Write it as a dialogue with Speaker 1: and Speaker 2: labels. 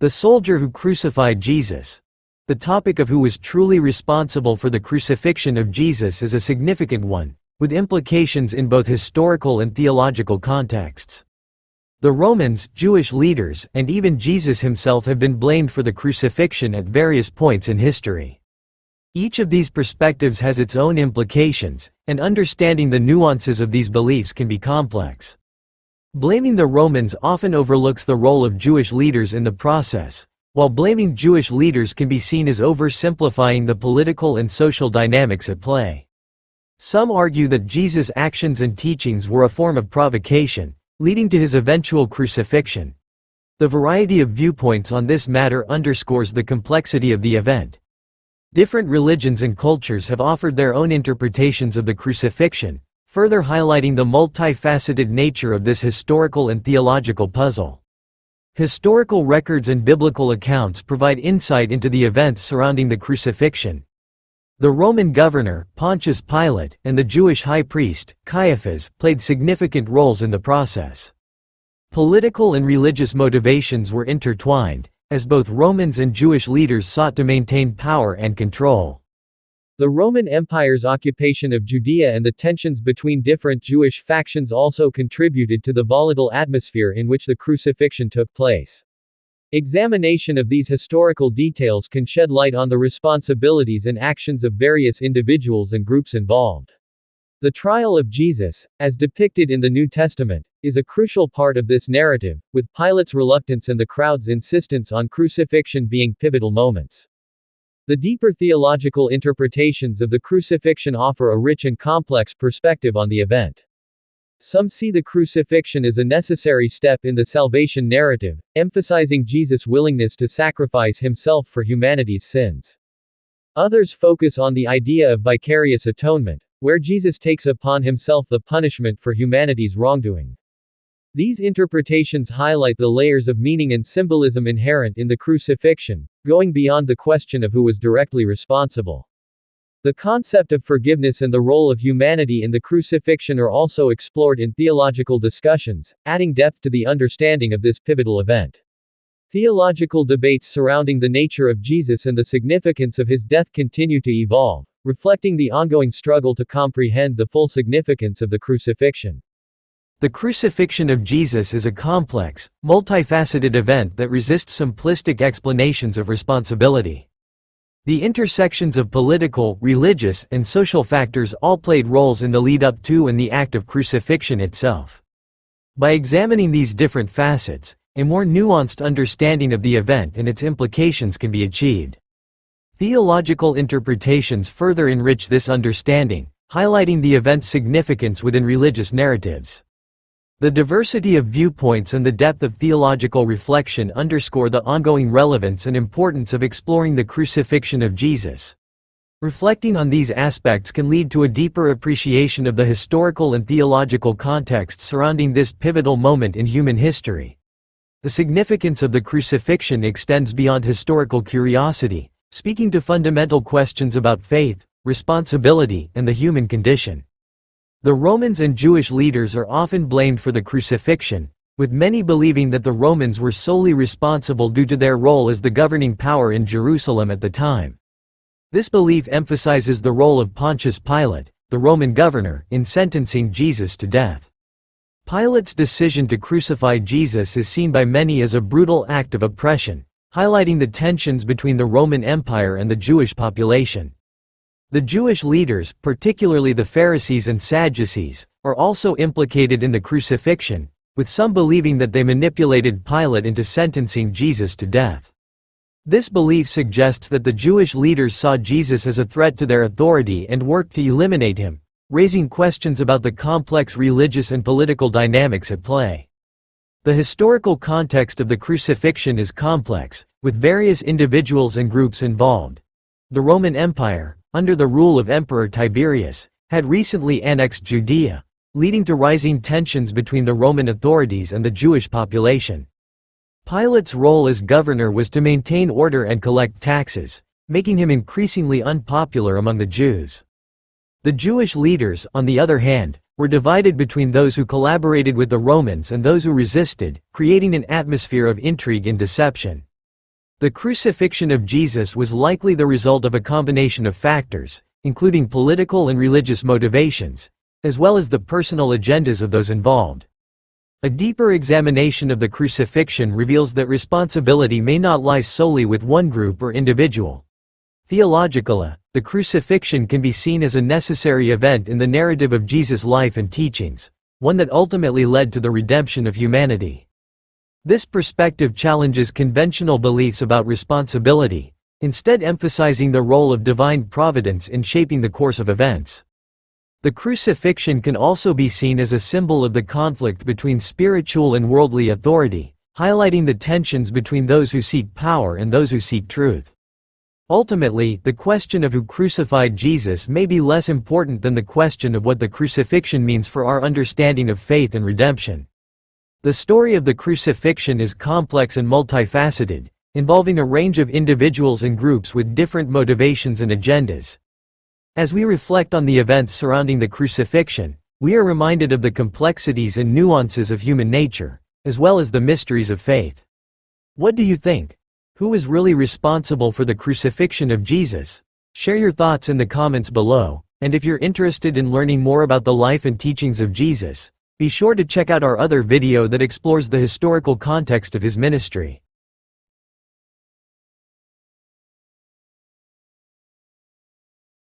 Speaker 1: The soldier who crucified Jesus. The topic of who was truly responsible for the crucifixion of Jesus is a significant one, with implications in both historical and theological contexts. The Romans, Jewish leaders, and even Jesus himself have been blamed for the crucifixion at various points in history. Each of these perspectives has its own implications, and understanding the nuances of these beliefs can be complex. Blaming the Romans often overlooks the role of Jewish leaders in the process, while blaming Jewish leaders can be seen as oversimplifying the political and social dynamics at play. Some argue that Jesus' actions and teachings were a form of provocation, leading to his eventual crucifixion. The variety of viewpoints on this matter underscores the complexity of the event. Different religions and cultures have offered their own interpretations of the crucifixion, further highlighting the multifaceted nature of this historical and theological puzzle. Historical records and biblical accounts provide insight into the events surrounding the crucifixion. The Roman governor, Pontius Pilate, and the Jewish high priest, Caiaphas, played significant roles in the process. Political and religious motivations were intertwined, as both Romans and Jewish leaders sought to maintain power and control. The Roman Empire's occupation of Judea and the tensions between different Jewish factions also contributed to the volatile atmosphere in which the crucifixion took place. Examination of these historical details can shed light on the responsibilities and actions of various individuals and groups involved. The trial of Jesus, as depicted in the New Testament, is a crucial part of this narrative, with Pilate's reluctance and the crowd's insistence on crucifixion being pivotal moments. The deeper theological interpretations of the crucifixion offer a rich and complex perspective on the event. Some see the crucifixion as a necessary step in the salvation narrative, emphasizing Jesus' willingness to sacrifice himself for humanity's sins. Others focus on the idea of vicarious atonement, where Jesus takes upon himself the punishment for humanity's wrongdoing. These interpretations highlight the layers of meaning and symbolism inherent in the crucifixion, going beyond the question of who was directly responsible. The concept of forgiveness and the role of humanity in the crucifixion are also explored in theological discussions, adding depth to the understanding of this pivotal event. Theological debates surrounding the nature of Jesus and the significance of his death continue to evolve, reflecting the ongoing struggle to comprehend the full significance of the crucifixion. The crucifixion of Jesus is a complex, multifaceted event that resists simplistic explanations of responsibility. The intersections of political, religious, and social factors all played roles in the lead-up to and the act of crucifixion itself. By examining these different facets, a more nuanced understanding of the event and its implications can be achieved. Theological interpretations further enrich this understanding, highlighting the event's significance within religious narratives. The diversity of viewpoints and the depth of theological reflection underscore the ongoing relevance and importance of exploring the crucifixion of Jesus. Reflecting on these aspects can lead to a deeper appreciation of the historical and theological context surrounding this pivotal moment in human history. The significance of the crucifixion extends beyond historical curiosity, speaking to fundamental questions about faith, responsibility, and the human condition. The Romans and Jewish leaders are often blamed for the crucifixion, with many believing that the Romans were solely responsible due to their role as the governing power in Jerusalem at the time. This belief emphasizes the role of Pontius Pilate, the Roman governor, in sentencing Jesus to death. Pilate's decision to crucify Jesus is seen by many as a brutal act of oppression, highlighting the tensions between the Roman Empire and the Jewish population. The Jewish leaders, particularly the Pharisees and Sadducees, are also implicated in the crucifixion, with some believing that they manipulated Pilate into sentencing Jesus to death. This belief suggests that the Jewish leaders saw Jesus as a threat to their authority and worked to eliminate him, raising questions about the complex religious and political dynamics at play. The historical context of the crucifixion is complex, with various individuals and groups involved. The Roman Empire, under the rule of Emperor Tiberius, had recently annexed Judea, leading to rising tensions between the Roman authorities and the Jewish population. Pilate's role as governor was to maintain order and collect taxes, making him increasingly unpopular among the Jews. The Jewish leaders, on the other hand, were divided between those who collaborated with the Romans and those who resisted, creating an atmosphere of intrigue and deception. The crucifixion of Jesus was likely the result of a combination of factors, including political and religious motivations, as well as the personal agendas of those involved. A deeper examination of the crucifixion reveals that responsibility may not lie solely with one group or individual. Theologically, the crucifixion can be seen as a necessary event in the narrative of Jesus' life and teachings, one that ultimately led to the redemption of humanity. This perspective challenges conventional beliefs about responsibility, instead emphasizing the role of divine providence in shaping the course of events. The crucifixion can also be seen as a symbol of the conflict between spiritual and worldly authority, highlighting the tensions between those who seek power and those who seek truth. Ultimately, the question of who crucified Jesus may be less important than the question of what the crucifixion means for our understanding of faith and redemption. The story of the crucifixion is complex and multifaceted, involving a range of individuals and groups with different motivations and agendas. As we reflect on the events surrounding the crucifixion, we are reminded of the complexities and nuances of human nature, as well as the mysteries of faith. What do you think? Who is really responsible for the crucifixion of Jesus? Share your thoughts in the comments below, and if you're interested in learning more about the life and teachings of Jesus, be sure to check out our other video that explores the historical context of his ministry.